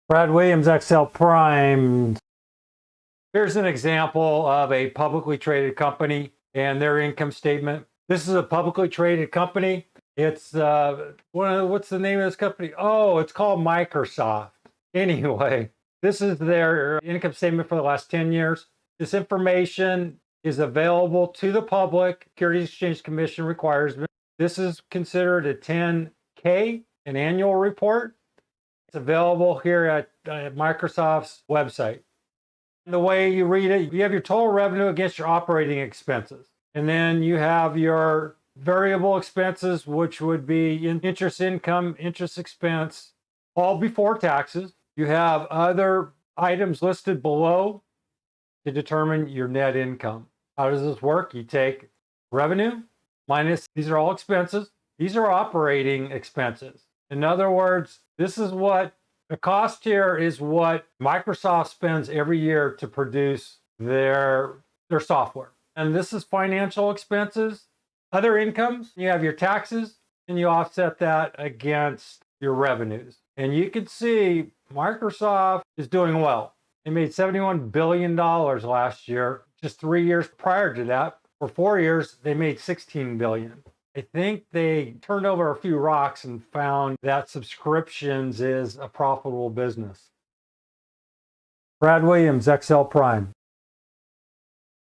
Brad Williams, XL Prime. Here's an example of a publicly traded company and their income statement. This is a publicly traded company. It's what's the name of this company? Oh, it's called Microsoft. Anyway, this is their income statement for the last 10 years. This information is available to the public. Securities Exchange Commission requires it. This is considered a 10K, an annual report. It's available here at Microsoft's website. The way you read it, you have your total revenue against your operating expenses. And then you have your variable expenses, which would be interest income, interest expense, all before taxes. You have other items listed below to determine your net income. How does this work? You take revenue minus, these are all expenses. These are operating expenses. In other words, this is what the cost here is what Microsoft spends every year to produce their software. And this is financial expenses. Other incomes, you have your taxes, and you offset that against your revenues. And you can see Microsoft is doing well. They made $71 billion last year. Just 3 years prior to that, for 4 years, they made $16 billion. I think they turned over a few rocks and found that subscriptions is a profitable business. Brad Williams, XL Prime.